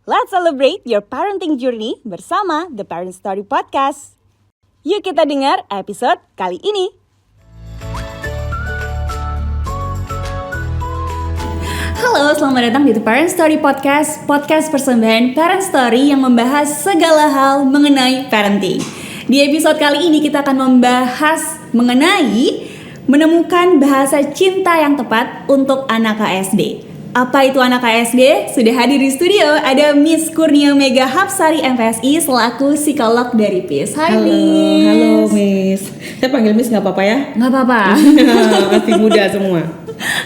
Let's celebrate your parenting journey bersama The Parent Story Podcast. Yuk kita dengar episode kali ini. Halo, selamat datang di The Parent Story Podcast, podcast persembahan Parent Story yang membahas segala hal mengenai parenting. Di episode kali ini kita akan membahas mengenai menemukan bahasa cinta yang tepat untuk anak KSD. Apa itu anak KSD? Sudah hadir di studio ada Miss Kurnia Mega Hapsari MPSI selaku psikolog dari PIS. Hai Miss. Halo Miss. Saya panggil Miss nggak apa-apa ya? Nggak apa-apa. Masih muda semua.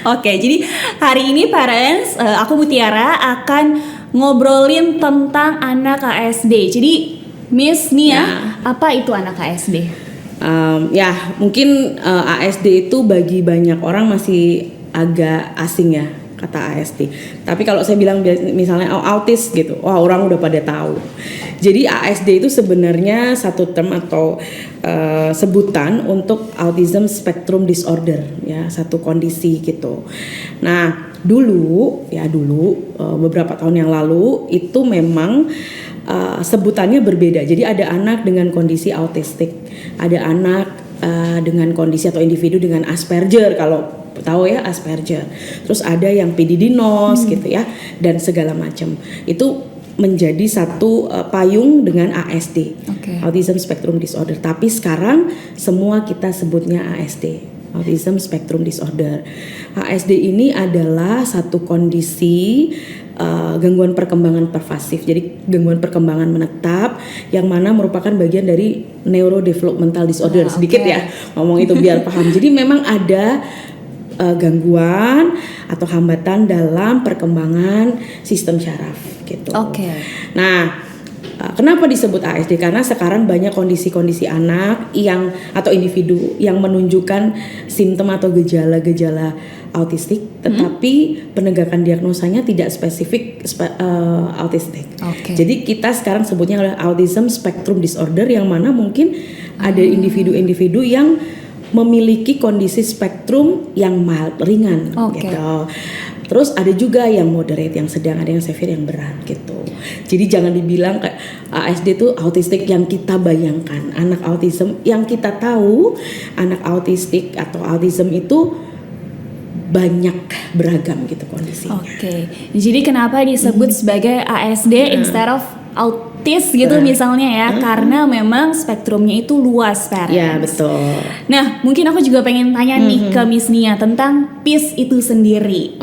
Oke, jadi hari ini parents, aku Mutiara akan ngobrolin tentang anak KSD. Jadi Miss Nia, apa itu anak KSD? Mungkin ASD itu bagi banyak orang masih agak asing ya kata ASD. Tapi kalau saya bilang misalnya autis gitu, wah orang udah pada tahu. Jadi ASD itu sebenarnya satu term atau sebutan untuk Autism Spectrum Disorder, ya satu kondisi gitu. Nah dulu beberapa tahun yang lalu itu memang sebutannya berbeda. Jadi ada anak dengan kondisi autistik, ada anak dengan kondisi atau individu dengan Asperger kalau tahu ya Asperger. Terus ada yang PDD-NOS gitu ya dan segala macam. Itu menjadi satu payung dengan ASD, Autism Spectrum Disorder. Tapi sekarang semua kita sebutnya ASD, Autism Spectrum Disorder. ASD ini adalah satu kondisi gangguan perkembangan pervasif. Jadi gangguan perkembangan menetap yang mana merupakan bagian dari neurodevelopmental disorder. Sedikit ya ngomong itu biar paham. Jadi memang ada gangguan atau hambatan dalam perkembangan sistem syaraf gitu. Nah, kenapa disebut ASD? Karena sekarang banyak kondisi-kondisi anak yang atau individu yang menunjukkan simptom atau gejala-gejala autistik, tetapi penegakan diagnosanya tidak spesifik autistik. Jadi kita sekarang sebutnya adalah Autism Spectrum Disorder yang mana mungkin ada individu-individu yang memiliki kondisi spektrum yang mild, ringan gitu. Terus ada juga yang moderate, yang sedang, ada yang severe, yang berat gitu. Jadi jangan dibilang kayak ASD itu autistik yang kita bayangkan. Anak autism yang kita tahu, anak autistik atau autism itu banyak beragam gitu kondisinya. Jadi kenapa disebut sebagai ASD instead of autis gitu misalnya ya, karena memang spektrumnya itu luas parents. Ya betul. Nah mungkin aku juga pengen tanya nih ke Miss Nia tentang PIS itu sendiri.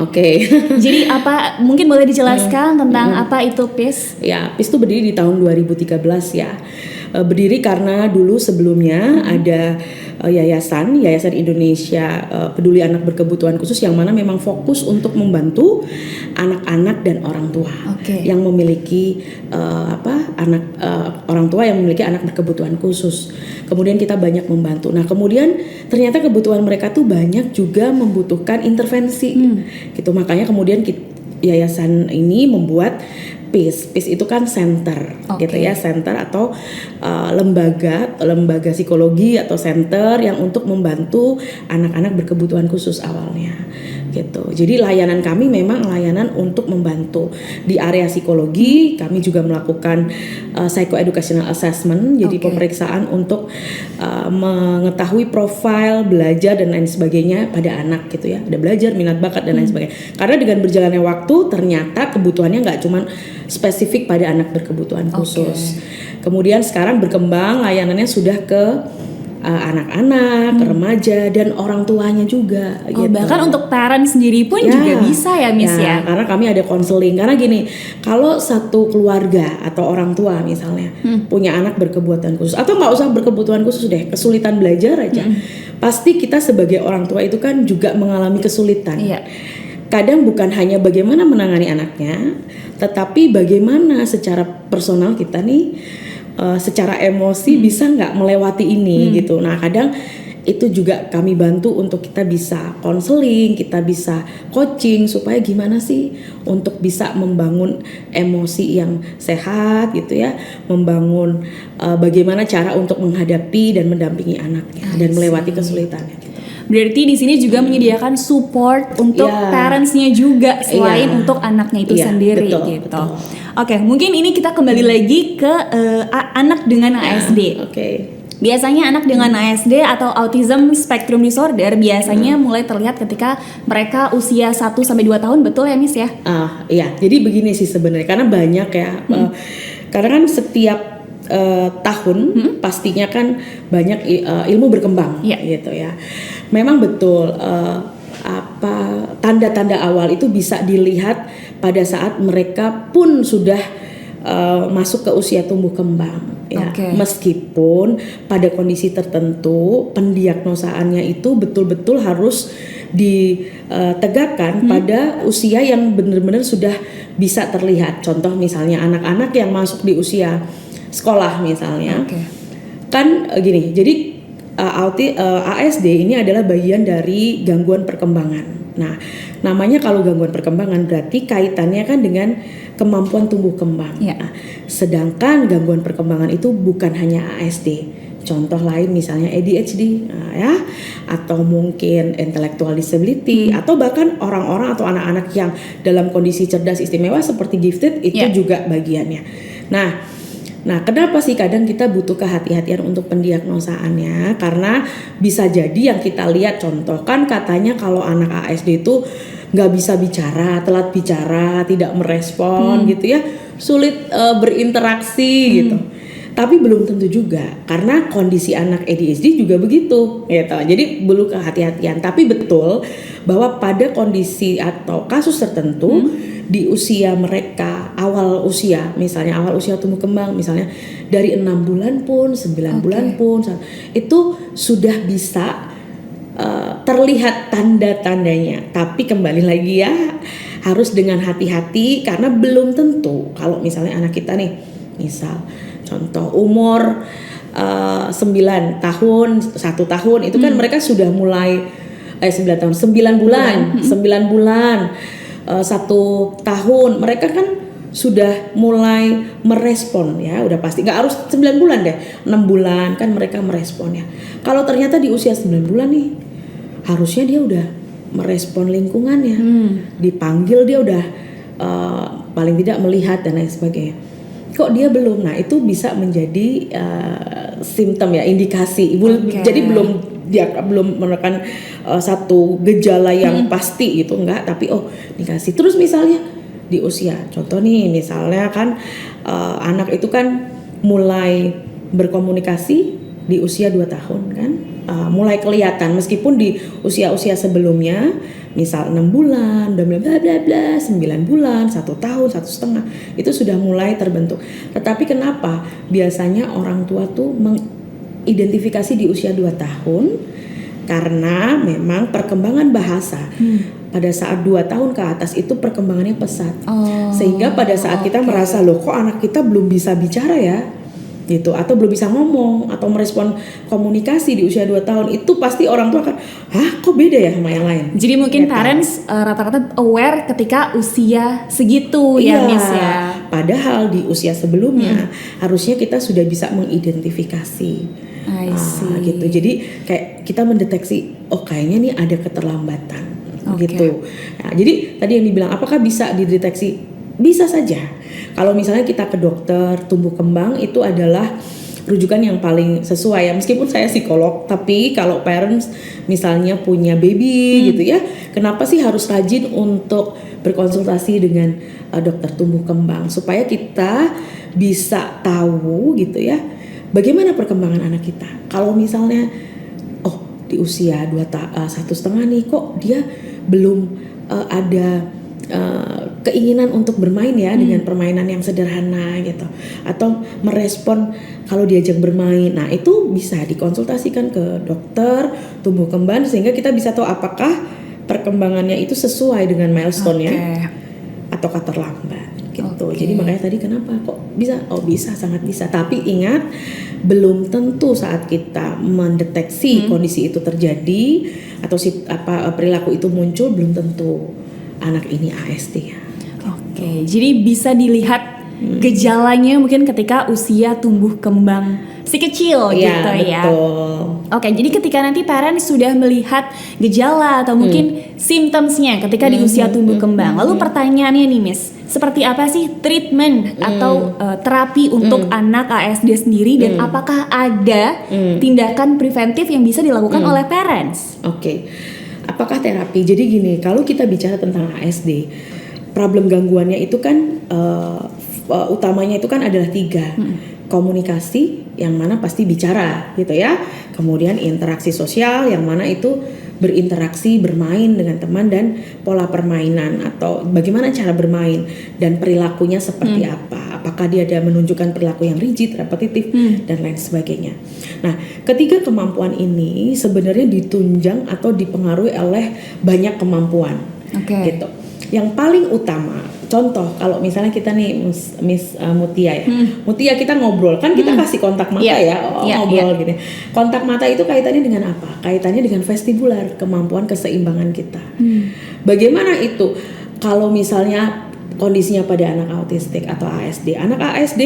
Jadi apa, mungkin boleh dijelaskan tentang apa itu PIS? Ya, PIS itu berdiri di tahun 2013 ya. Berdiri karena dulu sebelumnya ada Yayasan Indonesia Peduli Anak Berkebutuhan Khusus yang mana memang fokus untuk membantu anak-anak dan orang tua yang memiliki orang tua yang memiliki anak berkebutuhan khusus. Kemudian kita banyak membantu. Nah, kemudian ternyata kebutuhan mereka tuh banyak juga membutuhkan intervensi. Gitu. Makanya kemudian yayasan ini membuat PIS. PIS itu kan center, gitu ya, center atau lembaga psikologi atau center yang untuk membantu anak-anak berkebutuhan khusus awalnya, gitu. Jadi layanan kami memang layanan untuk membantu di area psikologi. Kami juga melakukan psychoeducational assessment, jadi pemeriksaan untuk mengetahui profil belajar dan lain sebagainya pada anak, gitu ya. Ada belajar, minat bakat dan lain sebagainya. Karena dengan berjalannya waktu ternyata kebutuhannya nggak cuma spesifik pada anak berkebutuhan khusus. Kemudian sekarang berkembang layanannya sudah ke anak-anak, remaja dan orang tuanya juga. Gitu. Bahkan untuk parent sendiri pun juga bisa ya Miss ya. Karena kami ada konseling. Karena gini, kalau satu keluarga atau orang tua misalnya punya anak berkebutuhan khusus atau nggak usah berkebutuhan khusus deh, kesulitan belajar aja, pasti kita sebagai orang tua itu kan juga mengalami kesulitan. Kadang bukan hanya bagaimana menangani anaknya, tetapi bagaimana secara personal kita nih, secara emosi bisa nggak melewati ini gitu. Nah kadang itu juga kami bantu untuk kita bisa konseling, kita bisa coaching supaya gimana sih untuk bisa membangun emosi yang sehat gitu ya, membangun bagaimana cara untuk menghadapi dan mendampingi anaknya dan melewati kesulitannya gitu. Berarti di sini juga menyediakan support untuk parentsnya juga selain untuk anaknya itu sendiri betul, gitu. betul. Oke, mungkin ini kita kembali lagi ke anak dengan ASD. Oke. Biasanya anak dengan ASD atau Autism Spectrum Disorder biasanya mulai terlihat ketika mereka usia 1-2 tahun, betul ya Miss ya? Iya, jadi begini sih sebenarnya, karena banyak ya, karena kan setiap tahun pastinya kan banyak ilmu berkembang, gitu ya. Memang betul tanda-tanda awal itu bisa dilihat pada saat mereka pun sudah masuk ke usia tumbuh kembang, ya. Meskipun pada kondisi tertentu pendiagnosaannya itu betul-betul harus ditegakkan pada usia yang benar-benar sudah bisa terlihat. Contoh misalnya anak-anak yang masuk di usia sekolah misalnya, kan gini. Jadi ASD ini adalah bagian dari gangguan perkembangan. Nah, namanya kalau gangguan perkembangan berarti kaitannya kan dengan kemampuan tumbuh kembang. Nah, sedangkan gangguan perkembangan itu bukan hanya ASD. Contoh lain misalnya ADHD, ya, atau mungkin intellectual disability, atau bahkan orang-orang atau anak-anak yang dalam kondisi cerdas istimewa seperti gifted itu juga bagiannya. Nah, kenapa sih kadang kita butuh kehati-hatian untuk pendiagnosaannya? Karena bisa jadi yang kita lihat, contoh kan katanya kalau anak ASD itu nggak bisa bicara, telat bicara, tidak merespon gitu ya, sulit berinteraksi gitu. Tapi belum tentu juga, karena kondisi anak ADHD juga begitu gitu. Jadi perlu kehati-hatian. Tapi betul bahwa pada kondisi atau kasus tertentu di usia mereka, awal usia, misalnya awal usia tumbuh kembang, misalnya dari 6 bulan pun, 9 bulan pun, itu sudah bisa terlihat tanda-tandanya. Tapi kembali lagi ya, harus dengan hati-hati karena belum tentu. Kalau misalnya anak kita nih, misal contoh umur 9 tahun, 1 tahun, itu kan mereka sudah mulai 9 tahun, 9 bulan, 9 bulan, 1 tahun, mereka kan sudah mulai merespon ya, udah pasti. Nggak harus 9 bulan deh, 6 bulan kan mereka merespon ya. Kalau ternyata di usia 9 bulan nih, harusnya dia udah merespon lingkungannya, dipanggil dia udah paling tidak melihat dan lain sebagainya. Kok dia belum? Nah, itu bisa menjadi simptom ya, indikasi. Jadi belum merupakan satu gejala yang pasti gitu, enggak, tapi indikasi. Terus misalnya di usia, contoh nih misalnya kan anak itu kan mulai berkomunikasi di usia 2 tahun kan, mulai kelihatan meskipun di usia-usia sebelumnya misal 6 bulan, bla bla bla, 9 bulan, 1 tahun, 1,5 itu sudah mulai terbentuk. Tetapi kenapa biasanya orang tua tuh mengidentifikasi di usia 2 tahun? Karena memang perkembangan bahasa pada saat 2 tahun ke atas itu perkembangannya pesat. Sehingga pada saat kita merasa loh kok anak kita belum bisa bicara ya gitu, atau belum bisa ngomong atau merespon komunikasi di usia 2 tahun, itu pasti orang tua akan, kok beda ya sama yang lain. Jadi mungkin parents rata-rata aware ketika usia segitu ya Miss ya. Padahal di usia sebelumnya harusnya kita sudah bisa mengidentifikasi. I see. Gitu. Jadi kayak kita mendeteksi, kayaknya nih ada keterlambatan gitu. Nah, jadi tadi yang dibilang apakah bisa dideteksi? Bisa saja. Kalau misalnya kita ke dokter tumbuh kembang itu adalah rujukan yang paling sesuai ya. Meskipun saya psikolog, tapi kalau parents misalnya punya baby gitu ya, kenapa sih harus rajin untuk berkonsultasi dengan dokter tumbuh kembang supaya kita bisa tahu gitu ya bagaimana perkembangan anak kita. Kalau misalnya di usia 1,5 nih kok dia belum ada keinginan untuk bermain ya dengan permainan yang sederhana gitu, atau merespon kalau diajak bermain. Nah, itu bisa dikonsultasikan ke dokter tumbuh kembang sehingga kita bisa tahu apakah perkembangannya itu sesuai dengan milestone-nya atau terlambat gitu. Jadi makanya tadi kenapa kok bisa? Bisa, sangat bisa. Tapi ingat, belum tentu saat kita mendeteksi kondisi itu terjadi atau perilaku itu muncul belum tentu anak ini ASD ya. Jadi bisa dilihat gejalanya mungkin ketika usia tumbuh kembang si kecil gitu ya. Betul. Oke, jadi ketika nanti parents sudah melihat gejala atau mungkin symptoms-nya ketika di usia tumbuh kembang, lalu pertanyaannya nih Miss, seperti apa sih treatment atau terapi untuk anak ASD sendiri dan apakah ada tindakan preventif yang bisa dilakukan oleh parents? Oke. Apakah terapi? Jadi gini, kalau kita bicara tentang ASD, problem gangguannya itu kan utamanya itu kan adalah 3. Komunikasi yang mana pasti bicara gitu ya. Kemudian interaksi sosial yang mana itu berinteraksi, bermain dengan teman dan pola permainan atau bagaimana cara bermain dan perilakunya seperti apa. Apakah dia ada menunjukkan perilaku yang rigid, repetitif dan lain sebagainya. Nah, ketiga kemampuan ini sebenarnya ditunjang atau dipengaruhi oleh banyak kemampuan. Gitu. Yang paling utama, contoh kalau misalnya kita nih Miss Mutia ya, Mutia kita ngobrol kan kita kasih kontak mata ngobrol gini. Kontak mata itu kaitannya dengan apa? Kaitannya dengan vestibular, kemampuan keseimbangan kita. Bagaimana itu? Kalau misalnya kondisinya pada anak autistik atau ASD, anak ASD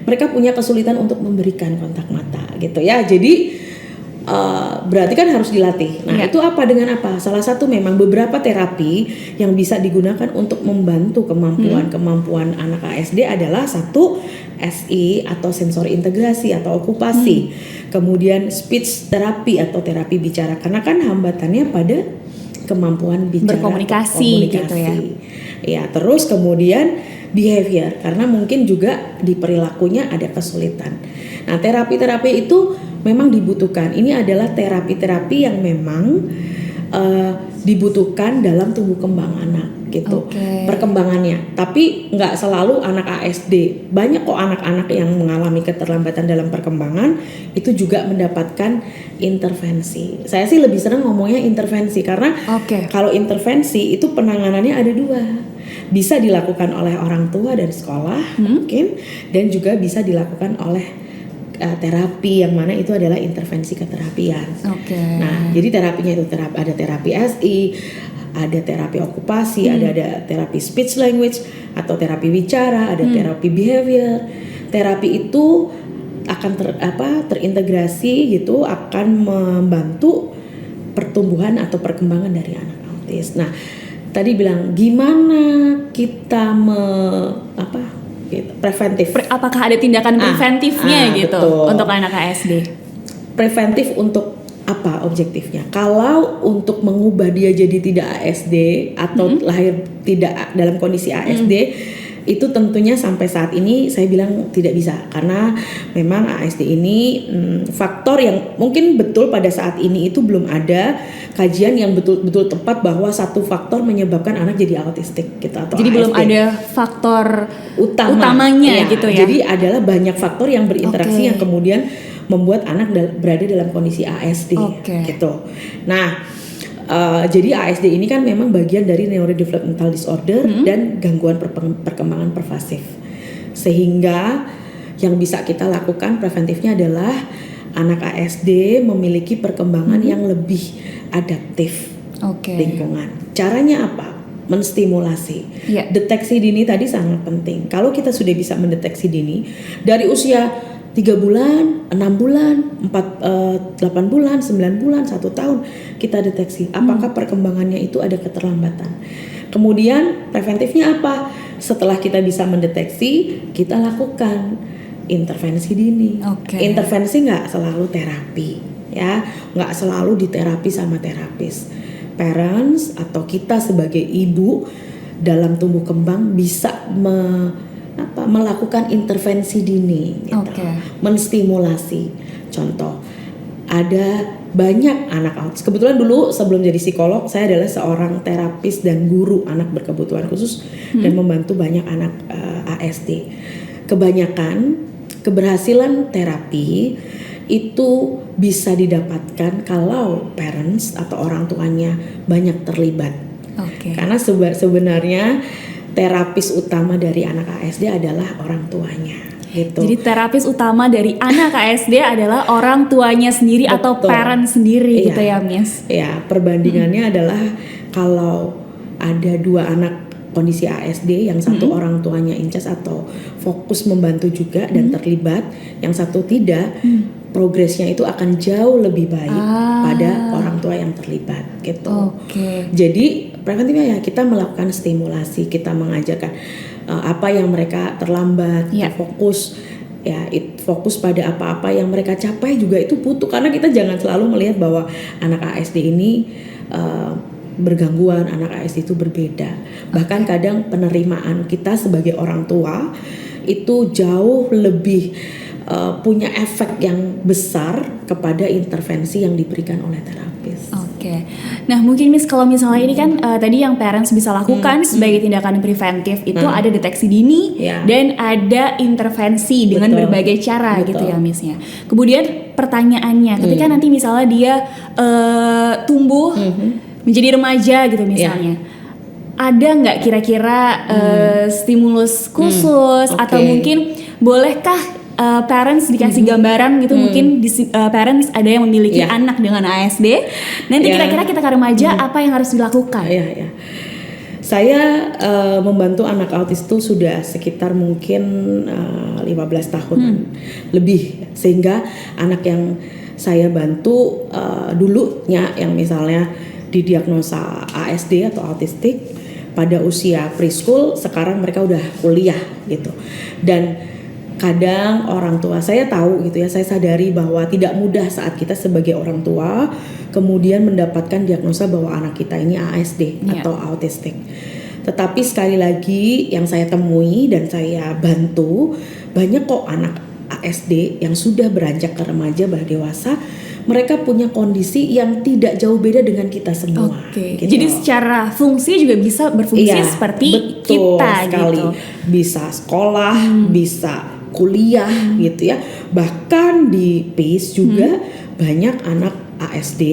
mereka punya kesulitan untuk memberikan kontak mata gitu ya. Jadi berarti kan harus dilatih. Nah, itu apa dengan apa? Salah satu memang beberapa terapi yang bisa digunakan untuk membantu kemampuan anak ASD adalah satu SI atau sensori integrasi atau okupasi. Kemudian speech therapy atau terapi bicara karena kan hambatannya pada kemampuan bicara berkomunikasi gitu ya. Ya, terus kemudian behavior karena mungkin juga di perilakunya ada kesulitan. Nah, terapi-terapi itu memang dibutuhkan. Ini adalah terapi-terapi yang memang dibutuhkan dalam tumbuh kembang anak gitu. Perkembangannya. Tapi nggak selalu anak ASD. Banyak kok anak-anak yang mengalami keterlambatan dalam perkembangan itu juga mendapatkan intervensi. Saya sih lebih senang ngomongnya intervensi karena kalau intervensi itu penanganannya ada 2. Bisa dilakukan oleh orang tua dan sekolah mungkin dan juga bisa dilakukan oleh terapi yang mana itu adalah intervensi keterapian. Nah, jadi terapinya itu ada terapi SI, ada terapi okupasi, ada terapi speech language atau terapi bicara, ada terapi behavior. Terapi itu akan terintegrasi gitu, akan membantu pertumbuhan atau perkembangan dari anak autis. Nah, tadi bilang gimana kita preventif. Apakah ada tindakan preventifnya gitu betul. untuk anak ASD? Preventif untuk apa objektifnya? Kalau untuk mengubah dia jadi tidak ASD atau lahir tidak dalam kondisi ASD, itu tentunya sampai saat ini saya bilang tidak bisa karena memang ASD ini faktor yang mungkin betul pada saat ini itu belum ada kajian yang betul-betul tepat bahwa satu faktor menyebabkan anak jadi autistik gitu atau jadi ASD. Belum ada faktor utamanya gitu ya. Jadi adalah banyak faktor yang berinteraksi yang kemudian membuat anak berada dalam kondisi ASD gitu. Nah, jadi ASD ini kan memang bagian dari neurodevelopmental disorder dan gangguan perkembangan pervasif. Sehingga yang bisa kita lakukan preventifnya adalah anak ASD memiliki perkembangan yang lebih adaptif lingkungan. Caranya apa? Menstimulasi. Deteksi dini tadi sangat penting. Kalau kita sudah bisa mendeteksi dini dari usia 3 bulan, 6 bulan, 8 bulan, 9 bulan, 1 tahun kita deteksi apakah perkembangannya itu ada keterlambatan. Kemudian preventifnya apa? Setelah kita bisa mendeteksi, kita lakukan intervensi dini. Intervensi nggak selalu terapi, ya, nggak selalu diterapi sama terapis. Parents atau kita sebagai ibu dalam tumbuh kembang bisa melakukan intervensi dini, gitu. Menstimulasi. Contoh, ada banyak anak autis. Kebetulan dulu sebelum jadi psikolog, saya adalah seorang terapis dan guru anak berkebutuhan khusus dan membantu banyak anak ASD. Kebanyakan keberhasilan terapi itu bisa didapatkan kalau parents atau orang tuanya banyak terlibat. Karena sebenarnya terapis utama dari anak ASD adalah orang tuanya gitu. Jadi terapis utama dari anak ASD adalah orang tuanya sendiri atau parent sendiri gitu ya Miss? Ya, perbandingannya adalah kalau ada 2 anak kondisi ASD, yang satu orang tuanya in charge atau fokus membantu juga dan terlibat, yang satu tidak, progresnya itu akan jauh lebih baik pada orang tua yang terlibat gitu. Jadi preventifnya ya kita melakukan stimulasi, kita mengajarkan apa yang mereka terlambat, fokus pada apa-apa yang mereka capai juga itu butuh, karena kita jangan selalu melihat bahwa anak ASD ini bergangguan, anak ASD itu berbeda. Bahkan kadang penerimaan kita sebagai orang tua itu jauh lebih punya efek yang besar kepada intervensi yang diberikan oleh terapis. Nah mungkin Miss, kalau misalnya ini kan tadi yang parents bisa lakukan sebagai tindakan preventif itu ada deteksi dini dan ada intervensi dengan berbagai cara gitu ya Miss-nya. Kemudian pertanyaannya, ketika nanti misalnya dia tumbuh menjadi remaja gitu misalnya, ada nggak kira-kira stimulus khusus atau mungkin bolehkah parents dikasih gambaran gitu, mungkin parents ada yang memiliki anak dengan ASD, nanti kira-kira kita ke remaja apa yang harus dilakukan? Saya membantu anak autis itu sudah sekitar mungkin 15 tahun lebih, sehingga anak yang saya bantu dulunya yang misalnya didiagnosa ASD atau autistik pada usia preschool, sekarang mereka udah kuliah gitu. Dan kadang orang tua, saya tahu gitu ya, saya sadari bahwa tidak mudah saat kita sebagai orang tua kemudian mendapatkan diagnosa bahwa anak kita ini ASD atau autistik. Tetapi sekali lagi yang saya temui dan saya bantu, banyak kok anak ASD yang sudah beranjak ke remaja dewasa, mereka punya kondisi yang tidak jauh beda dengan kita semua. Gitu. Jadi secara fungsi juga bisa berfungsi seperti kita sekali. Gitu. Bisa sekolah, bisa kuliah gitu ya. Bahkan di PACE juga banyak anak ASD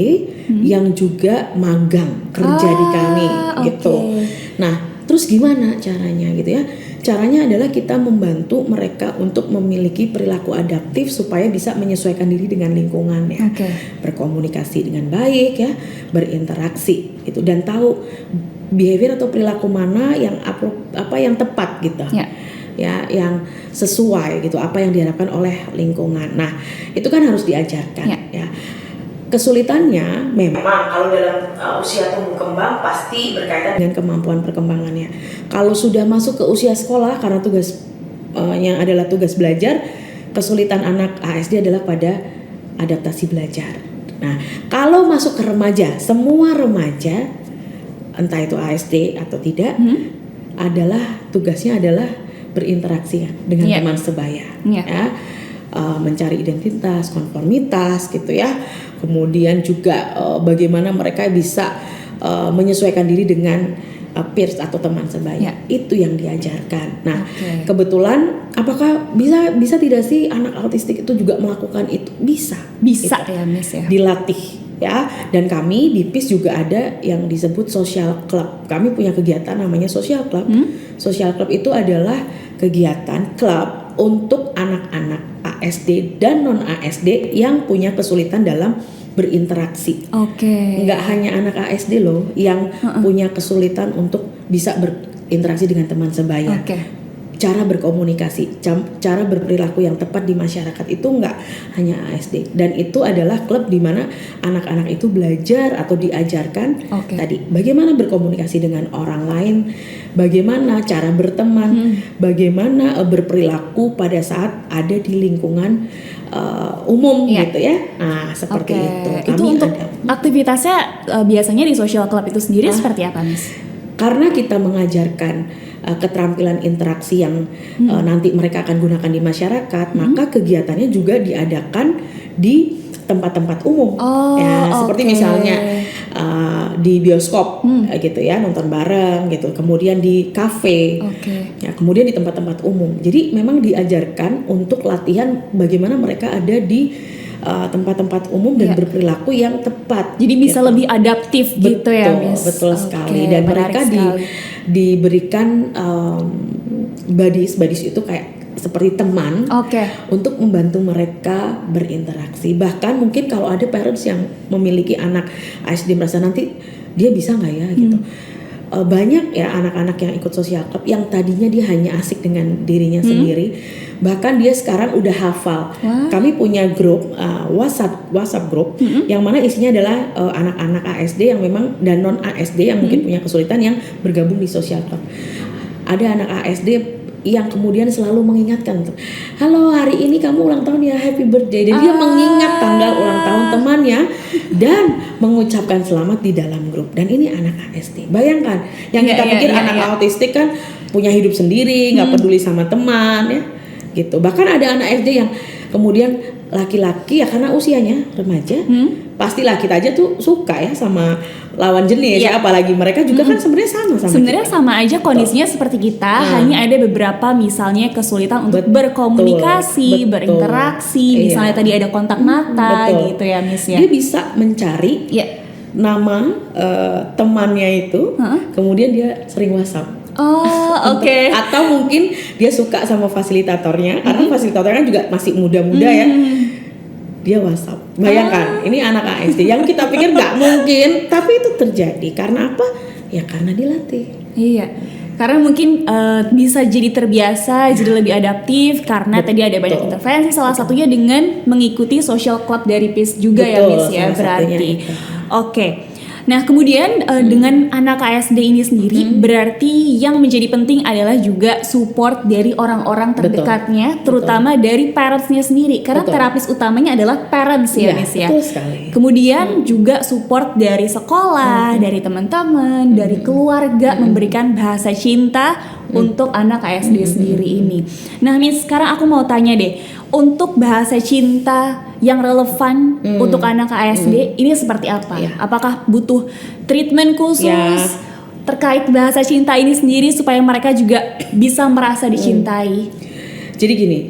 yang juga magang kerja di kami gitu. Nah, terus gimana caranya gitu ya? Caranya adalah kita membantu mereka untuk memiliki perilaku adaptif supaya bisa menyesuaikan diri dengan lingkungannya. Berkomunikasi dengan baik ya, berinteraksi gitu, dan tahu behavior atau perilaku mana yang apa yang tepat gitu. Ya, yang sesuai gitu, apa yang diharapkan oleh lingkungan. Nah, itu kan harus diajarkan ya. Kesulitannya memang kalau dalam usia tumbuh kembang pasti berkaitan dengan kemampuan perkembangannya. Kalau sudah masuk ke usia sekolah, karena tugasnya adalah tugas belajar, kesulitan anak ASD adalah pada adaptasi belajar. Nah, kalau masuk ke remaja, semua remaja entah itu ASD atau tidak, adalah tugasnya adalah berinteraksi dengan teman sebaya, mencari identitas, konformitas gitu ya. Kemudian juga bagaimana mereka bisa menyesuaikan diri dengan peers atau teman sebaya. Itu yang diajarkan. Nah, kebetulan apakah bisa tidak sih anak autistik itu juga melakukan itu? Bisa gitu. Ya Miss ya. Dilatih ya. Dan kami di PIS juga ada yang disebut social club. Kami punya kegiatan namanya social club. Social club itu adalah kegiatan klub untuk anak-anak ASD dan non ASD yang punya kesulitan dalam berinteraksi. Nggak hanya anak ASD loh yang punya kesulitan untuk bisa berinteraksi dengan teman sebaya. Cara berkomunikasi, cara berperilaku yang tepat di masyarakat itu nggak hanya ASD, dan itu adalah klub di mana anak-anak itu belajar atau diajarkan tadi bagaimana berkomunikasi dengan orang lain, bagaimana cara berteman, bagaimana berperilaku pada saat ada di lingkungan umum gitu ya. Nah, seperti itu. Itu untuk aktivitasnya biasanya di social club itu sendiri seperti apa, Miss? Karena kita mengajarkan keterampilan interaksi yang nanti mereka akan gunakan di masyarakat, maka kegiatannya juga diadakan di tempat-tempat umum. Seperti misalnya di bioskop gitu ya, nonton bareng gitu, kemudian di kafe, ya, kemudian di tempat-tempat umum. Jadi memang diajarkan untuk latihan bagaimana mereka ada di tempat-tempat umum dan berperilaku yang tepat. Jadi bisa lebih adaptif gitu ya, Miss. Betul sekali. Dan mereka diberikan buddies itu kayak seperti teman untuk membantu mereka berinteraksi. Bahkan mungkin kalau ada parents yang memiliki anak ASD merasa nanti dia bisa nggak ya gitu. banyak ya anak-anak yang ikut social club yang tadinya dia hanya asik dengan dirinya sendiri, bahkan dia sekarang udah hafal. Kami punya grup WhatsApp grup yang mana isinya adalah anak-anak ASD yang memang dan non ASD yang mungkin punya kesulitan yang bergabung di social club. Ada anak ASD yang kemudian selalu mengingatkan, halo hari ini kamu ulang tahun ya, happy birthday, dan dia mengingat tanggal ulang tahun temannya dan mengucapkan selamat di dalam grup. Dan ini anak ASD. Bayangkan, yang kita pikir anak autistik kan punya hidup sendiri, nggak peduli sama teman ya, gitu. Bahkan ada anak SD yang kemudian laki-laki ya karena usianya remaja, pastilah kita aja tuh suka ya sama lawan jenis ya, apalagi mereka juga kan sebenarnya sama sebenarnya kita. sama aja kondisinya seperti kita, hanya ada beberapa misalnya kesulitan untuk berkomunikasi, berinteraksi, misalnya tadi ada kontak mata gitu ya Miss ya. Dia bisa mencari nama temannya itu, kemudian dia sering WhatsApp. Oke. Atau mungkin dia suka sama fasilitatornya, karena fasilitatornya kan juga masih muda-muda ya. Dia WhatsApp. Bayangkan, ini anak ASD yang kita pikir nggak mungkin, tapi itu terjadi. Karena apa? Ya karena dilatih. Iya. Karena mungkin bisa jadi terbiasa, jadi lebih adaptif karena tadi ada banyak intervensi. Salah satunya dengan mengikuti social club dari PIS juga ya Miss ya berarti. Oke. Nah kemudian dengan anak ASD ini sendiri berarti yang menjadi penting adalah juga support dari orang-orang terdekatnya, terutama dari parentsnya sendiri, karena terapis utamanya adalah parents ya Miss ya. Betul sekali. Kemudian juga support dari sekolah, dari teman-teman, dari keluarga memberikan bahasa cinta untuk anak ASD sendiri ini. Nah Miss, sekarang aku mau tanya deh, untuk bahasa cinta yang relevan untuk anak ASD ini seperti apa? Apakah butuh treatment khusus terkait bahasa cinta ini sendiri supaya mereka juga bisa merasa dicintai? Jadi gini,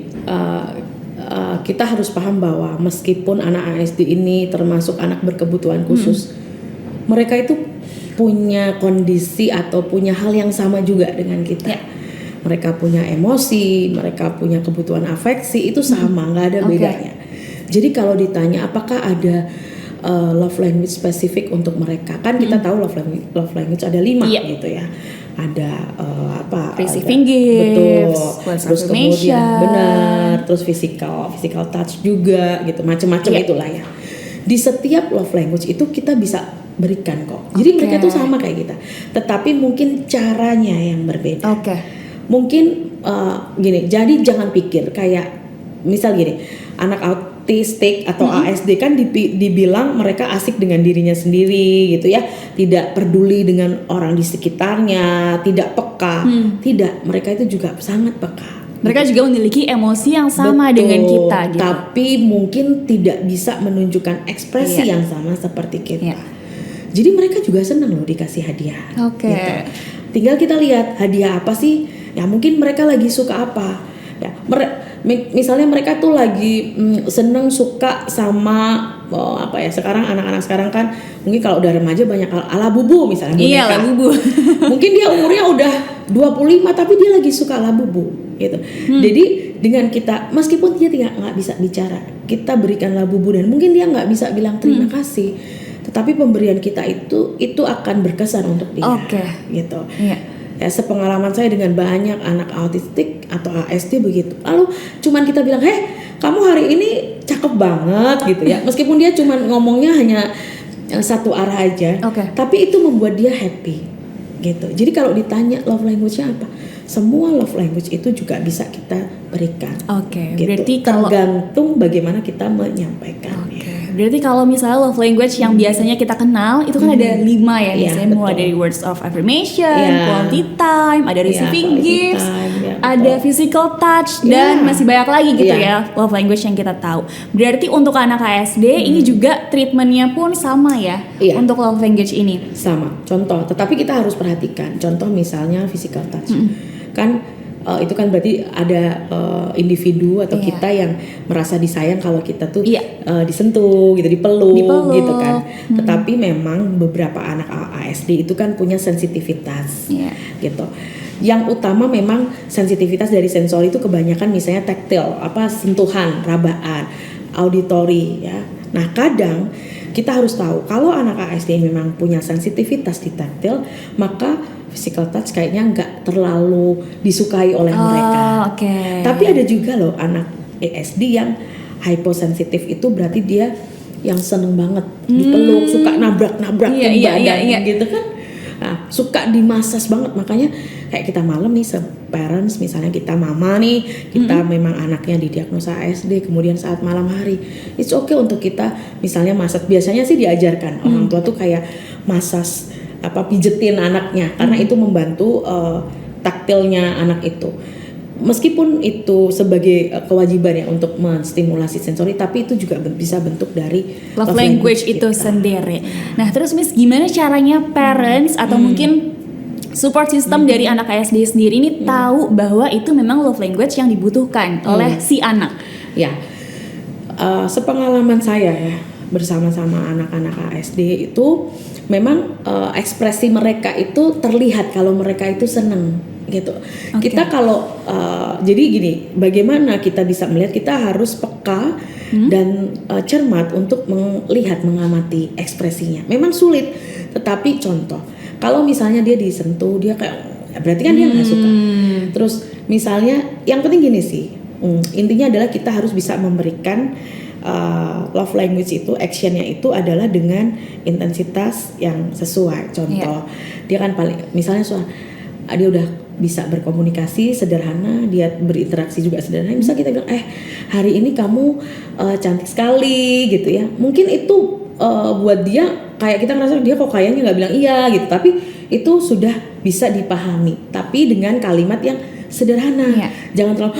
kita harus paham bahwa meskipun anak ASD ini termasuk anak berkebutuhan khusus, mereka itu punya kondisi atau punya hal yang sama juga dengan kita. Mereka punya emosi, mereka punya kebutuhan afeksi, itu sama, nggak ada bedanya. Jadi kalau ditanya apakah ada love language spesifik untuk mereka, kan kita tahu love language ada 5 gitu ya. Ada receiving gifts, terus kemudian terus physical touch juga gitu, macam-macam itulah ya. Di setiap love language itu kita bisa berikan kok. Jadi mereka tuh sama kayak kita, tetapi mungkin caranya yang berbeda. Mungkin gini, jadi jangan pikir kayak misal gini, anak autistik atau ASD kan dibilang mereka asik dengan dirinya sendiri gitu ya, tidak peduli dengan orang di sekitarnya, tidak peka. Tidak, mereka itu juga sangat peka. Mereka juga memiliki emosi yang sama dengan kita gitu. Tapi mungkin tidak bisa menunjukkan ekspresi yang sama seperti kita. Jadi mereka juga senang loh dikasih hadiah. Gitu. Tinggal kita lihat hadiah apa sih? Ya mungkin mereka lagi suka apa? Ya, misalnya mereka tuh lagi seneng suka sama apa ya, sekarang anak-anak sekarang kan mungkin kalau udah remaja banyak Labubu misalnya, boneka. Labubu. Mungkin dia umurnya udah 25 tapi dia lagi suka Labubu gitu. Jadi dengan kita, meskipun dia nggak bisa bicara, kita berikan Labubu dan mungkin dia nggak bisa bilang terima kasih, tetapi pemberian kita itu akan berkesan untuk dia. Gitu. Ya, sepengalaman saya dengan banyak anak autistik atau ASD begitu. Lalu cuman kita bilang, kamu hari ini cakep banget gitu ya. Meskipun dia cuman ngomongnya hanya satu arah aja, tapi itu membuat dia happy gitu. Jadi kalau ditanya love language-nya apa? Semua love language itu juga bisa kita berikan. Gitu. Berarti kalau tergantung bagaimana kita menyampaikannya. Berarti kalau misalnya love language yang biasanya kita kenal itu kan ada 5 ya, misalnya mulai dari words of affirmation, quality time, ada receiving gifts, ada physical touch, dan masih banyak lagi gitu ya love language yang kita tahu. Berarti untuk anak ASD ini juga treatmentnya pun sama ya untuk love language ini. Sama, contoh. Tetapi kita harus perhatikan. Contoh misalnya physical touch, kan itu kan berarti ada individu atau kita yang merasa disayang kalau kita tuh disentuh gitu, dipeluk gitu kan. Tetapi memang beberapa anak ASD itu kan punya sensitivitas gitu. Yang utama memang sensitivitas dari sensori itu kebanyakan misalnya taktil, sentuhan, rabaan, auditory ya, Nah kadang kita harus tahu kalau anak ASD memang punya sensitivitas di taktil, maka physical touch kayaknya nggak terlalu disukai oleh mereka. Oke. Tapi ada juga loh anak ASD yang hyposensitif, itu berarti dia yang seneng banget dipeluk, suka nabrak-nabrak badan gitu kan. Nah, suka dimasas banget, makanya kayak kita malam nih parents, misalnya kita mama nih, kita memang anaknya didiagnosa ASD, kemudian saat malam hari it's okay untuk kita misalnya masas. Biasanya sih diajarkan orang tua tuh kayak masas pijetin anaknya, karena itu membantu taktilnya anak itu. Meskipun itu sebagai kewajiban ya untuk menstimulasi sensori, tapi itu juga bisa bentuk dari love language itu sendiri. Nah, terus Miss, gimana caranya parents atau mungkin support system dari anak ASD sendiri ini tahu bahwa itu memang love language yang dibutuhkan oleh si anak? Ya, sepengalaman saya ya bersama-sama anak-anak ASD itu memang ekspresi mereka itu terlihat kalau mereka itu seneng gitu. Kita kalau jadi gini, bagaimana kita bisa melihat, kita harus peka dan cermat untuk melihat, mengamati ekspresinya. Memang sulit, tetapi contoh kalau misalnya dia disentuh, dia kayak berarti kan dia nggak suka. Terus misalnya yang penting gini sih, intinya adalah kita harus bisa memberikan love language itu, actionnya itu adalah dengan intensitas yang sesuai. Contoh, dia kan paling misalnya dia udah bisa berkomunikasi sederhana, dia berinteraksi juga sederhana. Misal kita bilang, hari ini kamu cantik sekali gitu ya. Mungkin itu buat dia kayak kita ngerasa dia kok kayaknya nggak bilang iya gitu, tapi itu sudah bisa dipahami. Tapi dengan kalimat yang sederhana, jangan terlalu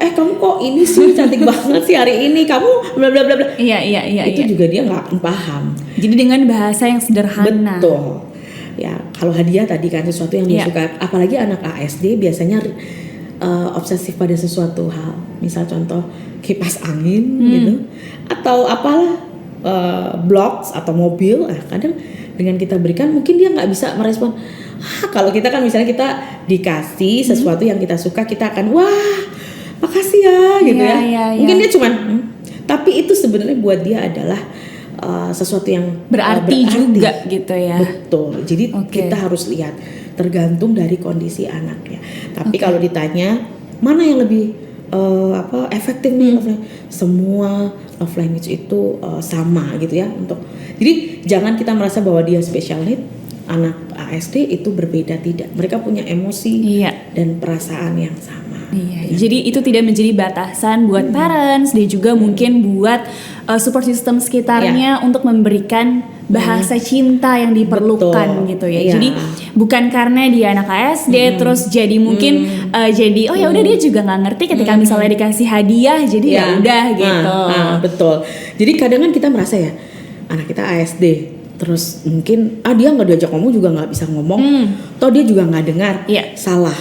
kamu kok ini sih cantik banget sih hari ini, kamu bla bla bla bla. Itu juga dia nggak paham. Jadi dengan bahasa yang sederhana. Betul. Ya, kalau hadiah tadi kan sesuatu yang dia suka, apalagi anak ASD biasanya obsesif pada sesuatu hal. Misal contoh kipas angin gitu, atau apalah blocks atau mobil. Kadang dengan kita berikan mungkin dia nggak bisa merespon. Kalau kita kan misalnya kita dikasih sesuatu yang kita suka, kita akan wah makasih ya gitu Mungkin dia cuman tapi itu sebenarnya buat dia adalah sesuatu yang berarti juga gitu ya. Betul. Jadi kita harus lihat tergantung dari kondisi anaknya. Tapi kalau ditanya mana yang lebih efektif nih, semua love language itu sama gitu ya. Jadi jangan kita merasa bahwa dia special need. Anak ASD itu berbeda, tidak. mereka punya emosi dan perasaan yang sama. Jadi itu tidak menjadi batasan buat parents dan juga mungkin buat support system sekitarnya untuk memberikan bahasa cinta yang diperlukan. Gitu ya. Jadi bukan karena dia anak ASD terus jadi mungkin jadi ya udah dia juga nggak ngerti ketika misalnya dikasih hadiah, jadi ya udah gitu. Betul. Jadi kadang kan kita merasa ya anak kita ASD, terus mungkin dia nggak diajak ngomong juga nggak bisa ngomong, toh dia juga nggak dengar. Salah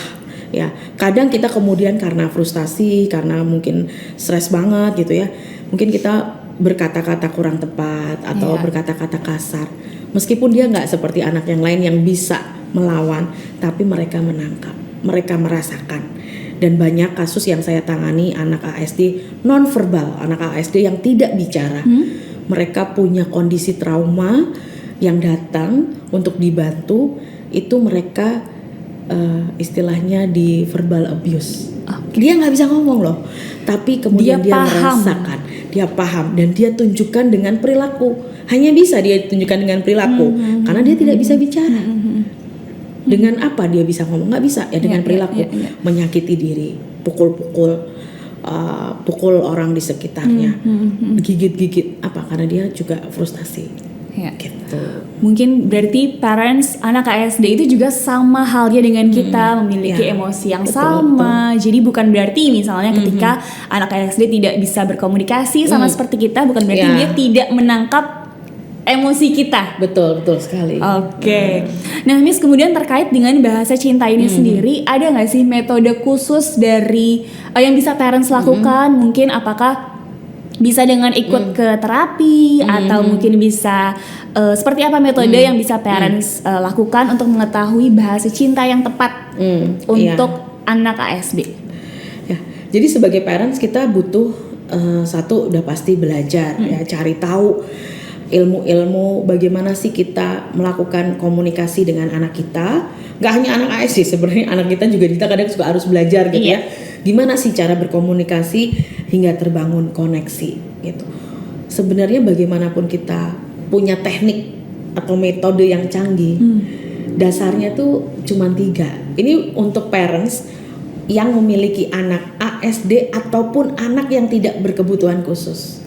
ya. Kadang kita kemudian karena frustasi, karena mungkin stres banget gitu ya, mungkin kita berkata-kata kurang tepat atau berkata-kata kasar, meskipun dia nggak seperti anak yang lain yang bisa melawan, tapi mereka menangkap, mereka merasakan. Dan banyak kasus yang saya tangani anak ASD non-verbal, anak ASD yang tidak bicara. Mereka punya kondisi trauma yang datang untuk dibantu, itu mereka istilahnya di verbal abuse. Dia nggak bisa ngomong loh, tapi kemudian dia merasakan, dia paham dan dia tunjukkan dengan perilaku. Hanya bisa dia tunjukkan dengan perilaku karena dia tidak bisa bicara. Dengan apa dia bisa ngomong? Nggak bisa ya, dengan perilaku. Menyakiti diri, pukul orang di sekitarnya, gigit-gigit karena dia juga frustasi. Gitu. Mungkin berarti parents anak ASD itu juga sama halnya dengan kita, memiliki emosi yang sama. Jadi bukan berarti misalnya ketika anak ASD tidak bisa berkomunikasi sama seperti kita, bukan berarti dia tidak menangkap emosi kita. Betul sekali. Nah Miss, kemudian terkait dengan bahasa cinta ini sendiri, ada nggak sih metode khusus dari yang bisa parents lakukan? Mungkin apakah bisa dengan ikut ke terapi atau mungkin bisa seperti apa metode yang bisa parents lakukan untuk mengetahui bahasa cinta yang tepat untuk anak ASD? Ya, jadi sebagai parents kita butuh satu udah pasti belajar ya, cari tahu ilmu-ilmu bagaimana sih kita melakukan komunikasi dengan anak kita. Gak hanya anak AS sih sebenarnya, anak kita kadang suka harus belajar gitu ya. Gimana sih cara berkomunikasi hingga terbangun koneksi gitu. Sebenarnya bagaimanapun kita punya teknik atau metode yang canggih, dasarnya tuh cuma 3. Ini untuk parents yang memiliki anak ASD ataupun anak yang tidak berkebutuhan khusus.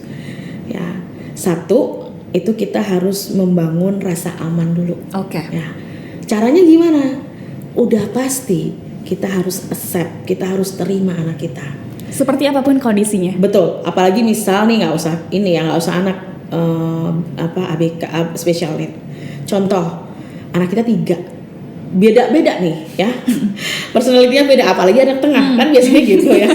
Ya, satu itu kita harus membangun rasa aman dulu. Oke. Ya, caranya gimana? Udah pasti kita harus accept, kita harus terima anak kita. Seperti apapun kondisinya. Betul. Apalagi misal nih nggak usah anak ABK special need. Contoh, anak kita 3. Beda-beda nih ya. Personalitinya beda, apalagi anak tengah kan biasanya gitu ya.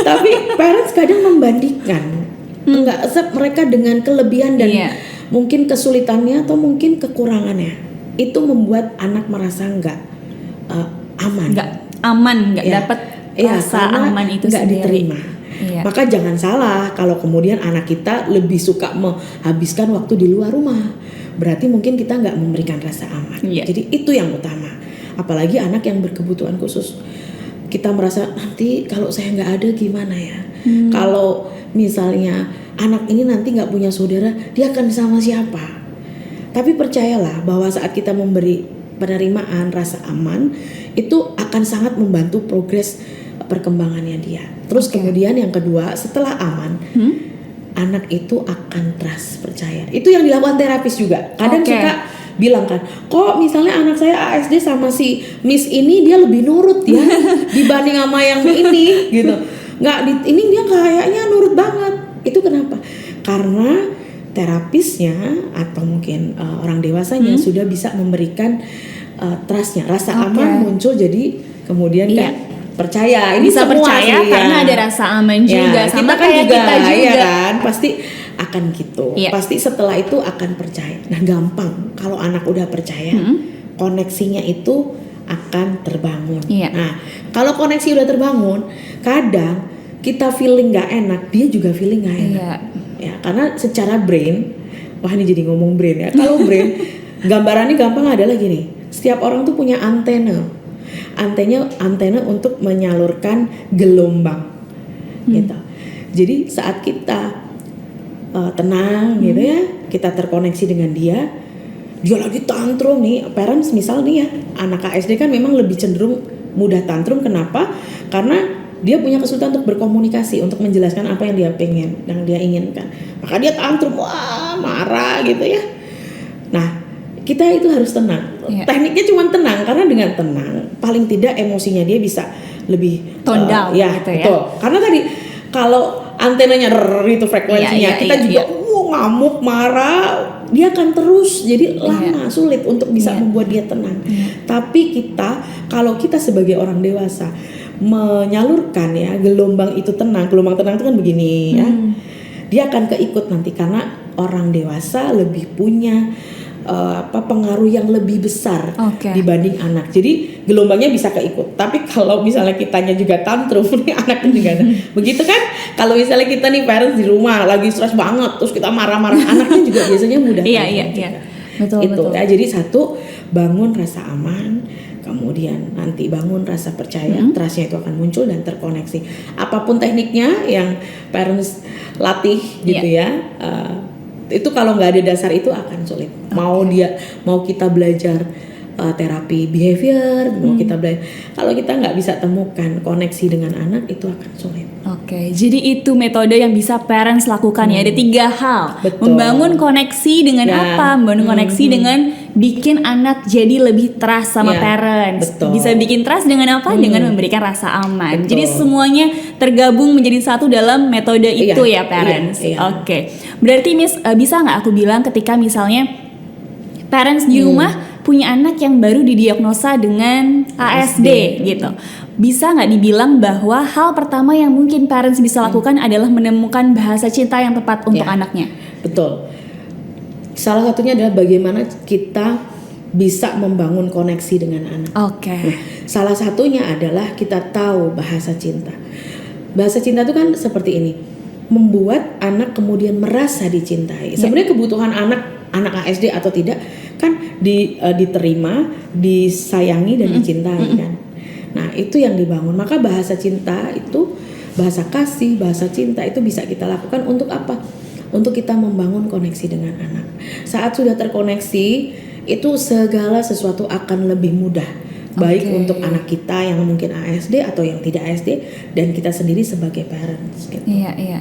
Tapi parents kadang membandingkan. Enggak accept mereka dengan kelebihan dan mungkin kesulitannya atau mungkin kekurangannya. Itu membuat anak merasa enggak aman. Enggak dapat rasa aman itu enggak sendiri. Diterima. Maka jangan salah kalau kemudian anak kita lebih suka menghabiskan waktu di luar rumah. Berarti mungkin kita nggak memberikan rasa aman. Jadi itu yang utama. Apalagi anak yang berkebutuhan khusus. Kita merasa nanti kalau saya nggak ada gimana ya? Kalau misalnya anak ini nanti nggak punya saudara, dia akan sama siapa? Tapi percayalah bahwa saat kita memberi penerimaan, rasa aman, itu akan sangat membantu progres perkembangannya dia. Terus kemudian yang kedua, setelah aman, anak itu akan trust, percaya. Itu yang dilakukan terapis juga. Kadang suka bilang kan, kok misalnya anak saya ASD sama si Miss ini dia lebih nurut ya dibanding sama yang ini gitu. Ini dia kayaknya nurut banget. Itu kenapa? Karena terapisnya atau mungkin orang dewasanya sudah bisa memberikan trustnya, rasa aman muncul, jadi kemudian kan percaya. Ini bisa semua percaya sih, karena ada rasa aman juga. Sama kayak kita juga ya kan, pasti akan gitu. Pasti setelah itu akan percaya. Nah, gampang kalau anak udah percaya, koneksinya itu akan terbangun. Nah, kalau koneksi udah terbangun, kadang kita feeling nggak enak, dia juga feeling nggak enak. Ya, karena secara brain, wah ini jadi ngomong brain ya. Kalau brain, gambarannya gampang adalah gini. Setiap orang tuh punya antena untuk menyalurkan gelombang, gitu. Jadi saat kita tenang, gitu ya, kita terkoneksi dengan dia lagi tantrum nih, parents misal nih ya, anak ASD kan memang lebih cenderung mudah tantrum. Kenapa? Karena dia punya kesulitan untuk berkomunikasi, untuk menjelaskan apa yang dia pengen, yang dia inginkan. Maka dia tantrum, wah marah gitu ya. Nah, kita itu harus tenang. Tekniknya cuma tenang, karena dengan tenang paling tidak emosinya dia bisa lebih tone down gitu ya. Betul. Karena tadi kalau antenanya itu frekuensinya, kita juga ngamuk, marah, dia akan terus jadi lama, sulit untuk bisa membuat dia tenang. Tapi kalau kita sebagai orang dewasa menyalurkan ya gelombang itu tenang itu kan begini ya, dia akan keikut nanti, karena orang dewasa lebih punya pengaruh yang lebih besar dibanding anak. Jadi gelombangnya bisa keikut. Tapi kalau misalnya kitanya juga tantrum, nih anaknya juga begitu kan. Kalau misalnya kita nih parents di rumah lagi stres banget, terus kita marah-marah, anaknya juga biasanya mudah. Betul. Ya, jadi satu, bangun rasa aman, kemudian nanti bangun rasa percaya, trustnya itu akan muncul dan terkoneksi. Apapun tekniknya yang parents latih gitu ya. Itu kalau nggak ada dasar itu akan sulit. Mau kita belajar terapi behavior, mau kita belajar, kalau kita nggak bisa temukan koneksi dengan anak, itu akan sulit. Jadi itu metode yang bisa parents lakukan ya. Ada 3 hal. Betul. Membangun koneksi dengan apa? Membangun koneksi dengan bikin anak jadi lebih trust sama parents. Betul. Bisa bikin trust dengan apa? Dengan memberikan rasa aman. Betul. Jadi semuanya tergabung menjadi satu dalam metode itu ya parents. Berarti Miss, bisa nggak aku bilang ketika misalnya parents di rumah punya anak yang baru didiagnosa dengan ASD gitu, bisa nggak dibilang bahwa hal pertama yang mungkin parents bisa lakukan adalah menemukan bahasa cinta yang tepat untuk anaknya? Betul. Salah satunya adalah bagaimana kita bisa membangun koneksi dengan anak. Nah, salah satunya adalah kita tahu bahasa cinta. Bahasa cinta itu kan seperti ini. membuat anak kemudian merasa dicintai. Sebenarnya kebutuhan anak ASD atau tidak kan diterima, disayangi dan dicintai kan. Nah, itu yang dibangun. Maka bahasa cinta itu, bahasa kasih, bahasa cinta itu bisa kita lakukan untuk apa? Untuk kita membangun koneksi dengan anak. Saat sudah terkoneksi, itu segala sesuatu akan lebih mudah. Baik untuk anak kita yang mungkin ASD atau yang tidak ASD, dan kita sendiri sebagai parents gitu. Iya.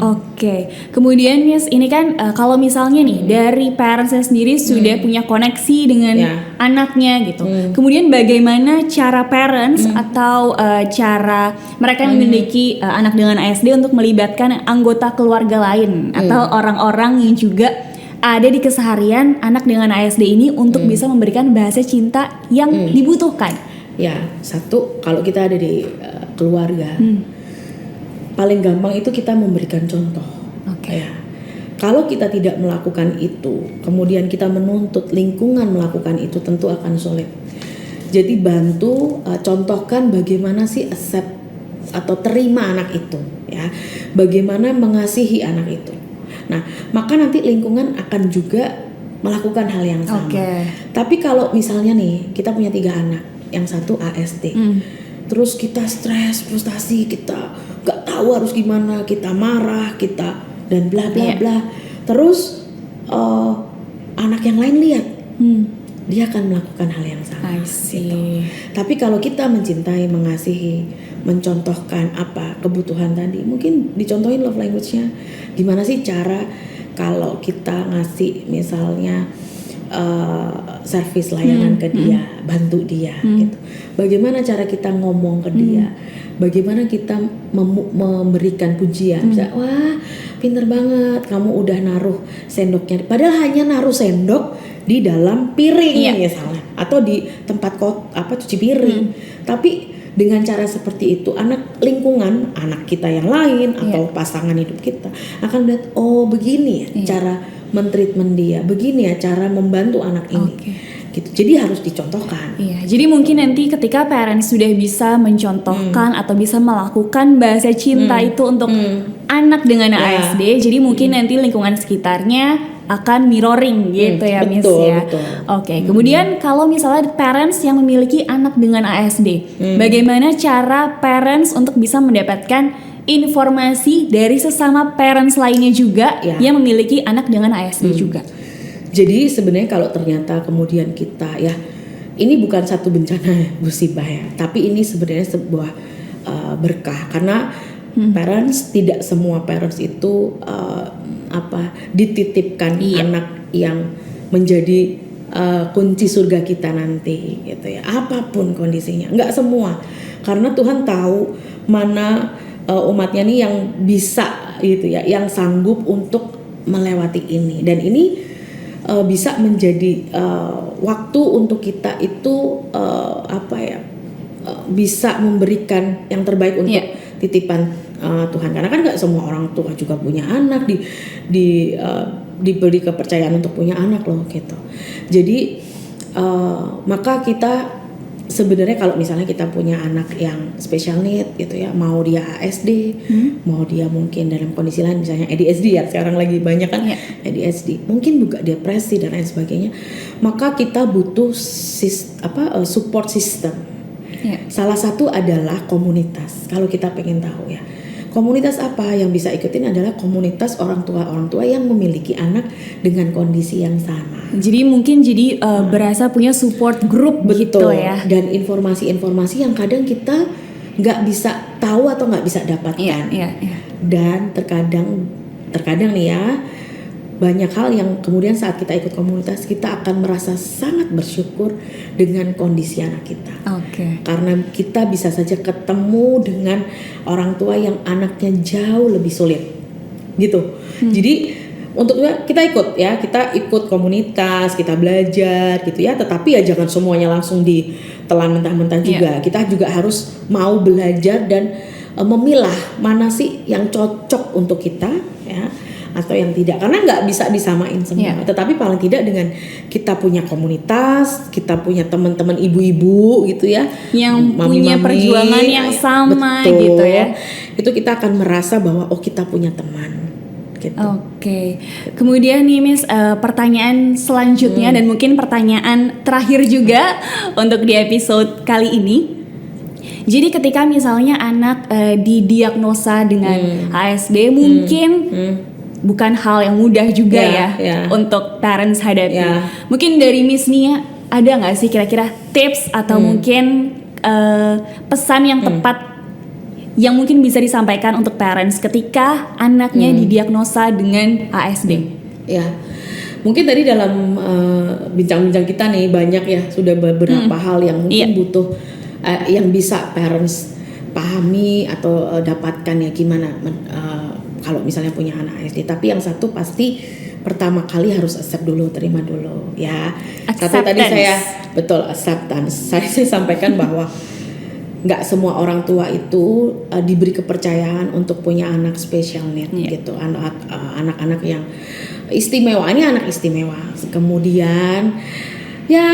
Oke. Kemudian Miss, ini kan kalau misalnya nih dari parentsnya sendiri sudah punya koneksi dengan anaknya gitu. Kemudian bagaimana cara parents atau cara mereka yang memiliki anak dengan ASD untuk melibatkan anggota keluarga lain atau orang-orang yang juga ada di keseharian anak dengan ASD ini untuk bisa memberikan bahasa cinta yang dibutuhkan? Ya, satu, kalau kita ada di keluarga, paling gampang itu kita memberikan contoh. Ya. Kalau kita tidak melakukan itu, kemudian kita menuntut lingkungan melakukan itu, tentu akan sulit. Jadi bantu contohkan bagaimana sih accept atau terima anak itu, ya. Bagaimana mengasihi anak itu. Nah, maka nanti lingkungan akan juga melakukan hal yang sama. Tapi kalau misalnya nih, kita punya 3 anak, yang satu ASD, terus kita stres, frustasi, kita gak tahu harus gimana, kita marah, kita dan bla bla bla. Terus anak yang lain lihat, dia akan melakukan hal yang sama. Gitu. Tapi kalau kita mencintai, mengasihi, mencontohkan apa kebutuhan tadi, mungkin dicontohin love language-nya. Gimana sih cara kalau kita ngasih misalnya servis layanan ke dia, bantu dia gitu. Bagaimana cara kita ngomong ke dia? Bagaimana kita memberikan pujian? Bisa, wah, pinter banget kamu udah naruh sendoknya. Padahal hanya naruh sendok di dalam piring misalnya, atau di tempat cuci piring. Tapi dengan cara seperti itu, anak kita yang lain atau pasangan hidup kita akan lihat, oh begini ya cara mentreatment dia, begini ya cara membantu anak ini. Gitu. Jadi harus dicontohkan. Jadi mungkin nanti ketika parents sudah bisa mencontohkan atau bisa melakukan bahasa cinta itu untuk anak dengan ASD, jadi mungkin nanti lingkungan sekitarnya akan mirroring gitu ya Miss ya. Kemudian kalau misalnya parents yang memiliki anak dengan ASD, bagaimana cara parents untuk bisa mendapatkan informasi dari sesama parents lainnya juga yang memiliki anak dengan ASD juga? Jadi sebenarnya kalau ternyata kemudian kita ini bukan satu bencana musibah ya, tapi ini sebenarnya sebuah berkah karena tidak semua parents itu dititipkan anak yang menjadi kunci surga kita nanti gitu ya, apapun kondisinya, nggak semua, karena Tuhan tahu mana umatnya nih yang bisa gitu ya, yang sanggup untuk melewati ini, dan ini bisa menjadi waktu untuk kita itu bisa memberikan yang terbaik untuk titipan Tuhan, karena kan nggak semua orang tua juga punya anak diberi kepercayaan untuk punya anak loh gitu. Jadi maka kita sebenarnya kalau misalnya kita punya anak yang special need gitu ya, mau dia ASD, mau dia mungkin dalam kondisi lain misalnya ADHD ya, sekarang lagi banyak kan ADHD, mungkin juga depresi dan lain sebagainya, maka kita butuh support system. Salah satu adalah komunitas. Kalau kita pengen tahu ya, komunitas apa yang bisa ikutin adalah komunitas orang tua yang memiliki anak dengan kondisi yang sama. Jadi mungkin berasa punya support group gitu ya. Dan informasi-informasi yang kadang kita nggak bisa tahu atau nggak bisa dapatkan. Dan terkadang nih ya, banyak hal yang kemudian saat kita ikut komunitas kita akan merasa sangat bersyukur dengan kondisi anak kita. Karena kita bisa saja ketemu dengan orang tua yang anaknya jauh lebih sulit, gitu. Jadi untuk kita ikut komunitas, kita belajar gitu ya. Tetapi ya jangan semuanya langsung ditelan mentah-mentah juga. Kita juga harus mau belajar dan memilah mana sih yang cocok untuk kita ya. atau yang tidak, karena nggak bisa disamain semua. Tetapi paling tidak dengan kita punya komunitas, kita punya teman-teman ibu-ibu gitu ya, yang punya perjuangan yang sama, betul, gitu ya, itu kita akan merasa bahwa oh kita punya teman gitu. Oke. Kemudian nih Miss, pertanyaan selanjutnya dan mungkin pertanyaan terakhir juga untuk di episode kali ini. Jadi ketika misalnya anak didiagnosa dengan ASD, mungkin bukan hal yang mudah juga untuk parents hadapi. Mungkin dari Miss Nia ada nggak sih kira-kira tips atau mungkin pesan yang tepat yang mungkin bisa disampaikan untuk parents ketika anaknya didiagnosa dengan ASD? Ya, mungkin tadi dalam bincang-bincang kita nih banyak ya sudah beberapa hal yang mungkin butuh yang bisa parents pahami atau dapatkan ya gimana kalau misalnya punya anak ASD. Tapi yang satu pasti pertama kali harus accept dulu, terima dulu ya. Satu tadi saya betul acceptance. Saya sampaikan bahwa nggak semua orang tua itu diberi kepercayaan untuk punya anak special need gitu, anak-anak yang istimewa. Ini anak istimewa. Kemudian ya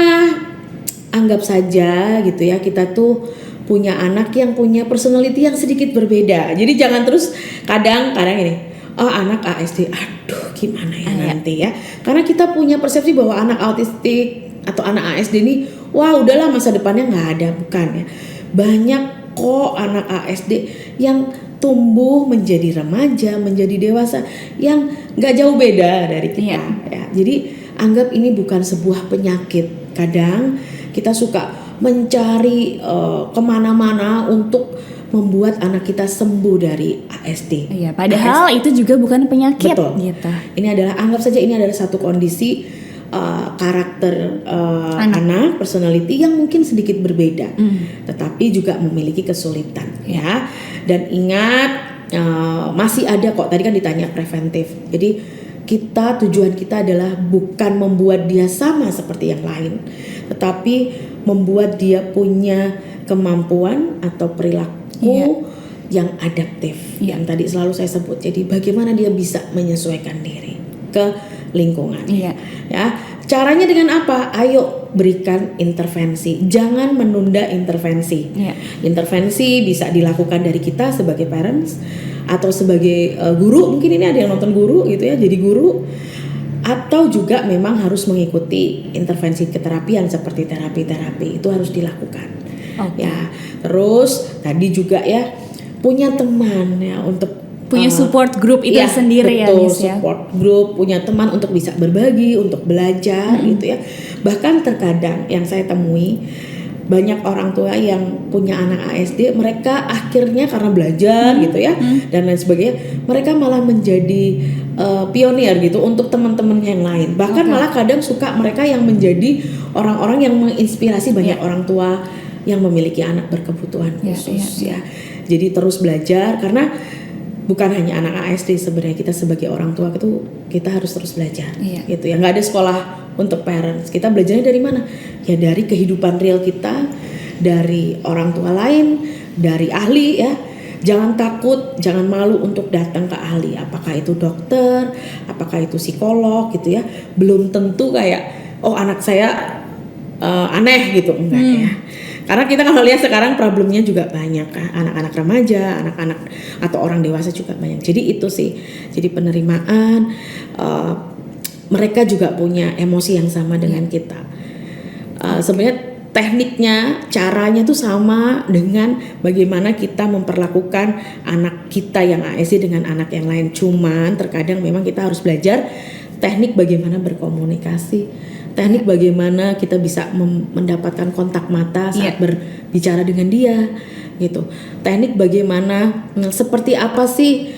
anggap saja gitu ya, kita tuh punya anak yang punya personality yang sedikit berbeda. Jadi jangan terus kadang-kadang ini, oh anak ASD, aduh gimana ya nanti ya. Karena kita punya persepsi bahwa anak autistik atau anak ASD ini, wah udahlah masa depannya nggak ada, bukan ya. Banyak kok anak ASD yang tumbuh menjadi remaja, menjadi dewasa yang nggak jauh beda dari kita. Ya. Jadi anggap ini bukan sebuah penyakit. Kadang kita suka mencari kemana-mana untuk membuat anak kita sembuh dari ASD. Iya, padahal itu juga bukan penyakit. Betul. Gitu. Ini adalah, anggap saja ini adalah satu kondisi karakter anak, personality yang mungkin sedikit berbeda, tetapi juga memiliki kesulitan ya. Dan ingat masih ada kok. Tadi kan ditanya preventif. Jadi tujuan kita adalah bukan membuat dia sama seperti yang lain, tetapi membuat dia punya kemampuan atau perilaku yang adaptif, yang tadi selalu saya sebut. Jadi bagaimana dia bisa menyesuaikan diri ke lingkungan. Ya, caranya dengan apa? Ayo berikan intervensi, jangan menunda intervensi. Intervensi bisa dilakukan dari kita sebagai parents atau sebagai guru. Mungkin ini ada yang nonton guru gitu ya, jadi guru, atau juga memang harus mengikuti intervensi keterapian seperti terapi-terapi, itu harus dilakukan. Ya, terus tadi juga ya punya teman ya, untuk punya support group itu sendiri betul, ya Miss ya. Support group, punya teman untuk bisa berbagi, untuk belajar gitu ya. Bahkan terkadang yang saya temui banyak orang tua yang punya anak ASD, mereka akhirnya karena belajar gitu ya dan lain sebagainya, mereka malah menjadi pionir gitu untuk teman-teman yang lain. Bahkan malah kadang suka mereka yang menjadi orang-orang yang menginspirasi banyak orang tua yang memiliki anak berkebutuhan khusus ya. Jadi terus belajar, karena bukan hanya anak ASD, sebenarnya kita sebagai orang tua itu kita harus terus belajar gitu ya. Nggak ada sekolah untuk parents. Kita belajarnya dari mana? Ya dari kehidupan real kita, dari orang tua lain, dari ahli ya. Jangan takut, jangan malu untuk datang ke ahli. Apakah itu dokter, apakah itu psikolog gitu ya. Belum tentu kayak oh anak saya aneh gitu, enggak ya. Karena kita kalau lihat sekarang problemnya juga banyak kan, anak-anak remaja, anak-anak atau orang dewasa juga banyak. Jadi itu sih, jadi penerimaan, mereka juga punya emosi yang sama dengan kita. Sebenarnya tekniknya, caranya tuh sama dengan bagaimana kita memperlakukan anak kita yang ASD dengan anak yang lain. Cuman terkadang memang kita harus belajar teknik bagaimana berkomunikasi, teknik bagaimana kita bisa mendapatkan kontak mata saat berbicara dengan dia gitu. Teknik bagaimana, seperti apa sih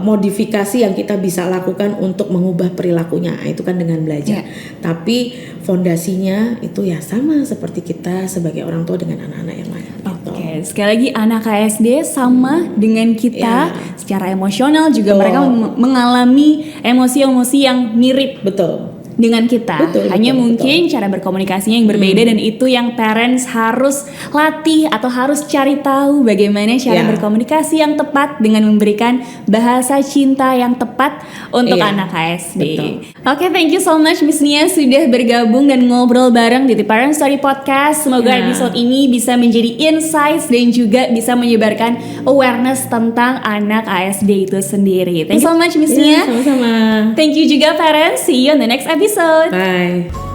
modifikasi yang kita bisa lakukan untuk mengubah perilakunya, itu kan dengan belajar. Tapi fondasinya itu ya sama seperti kita sebagai orang tua dengan anak-anak yang lain. Oke, sekali lagi anak ASD sama dengan kita secara emosional juga mereka mengalami emosi-emosi yang mirip. Betul. dengan kita. Betul, Hanya betul, mungkin cara berkomunikasinya yang berbeda dan itu yang parents harus latih atau harus cari tahu bagaimana cara Ya. berkomunikasi yang tepat dengan memberikan bahasa cinta yang tepat untuk Iya, anak ASD. betul. Oke, thank you so much Miss Nia sudah bergabung dan ngobrol bareng di The Parent Story Podcast. Semoga Ya. episode ini bisa menjadi insights dan juga bisa menyebarkan awareness tentang anak ASD itu sendiri. Thank you so much Miss Nia. Iya, sama-sama. Thank you juga parents. See you on the next episode. Bye.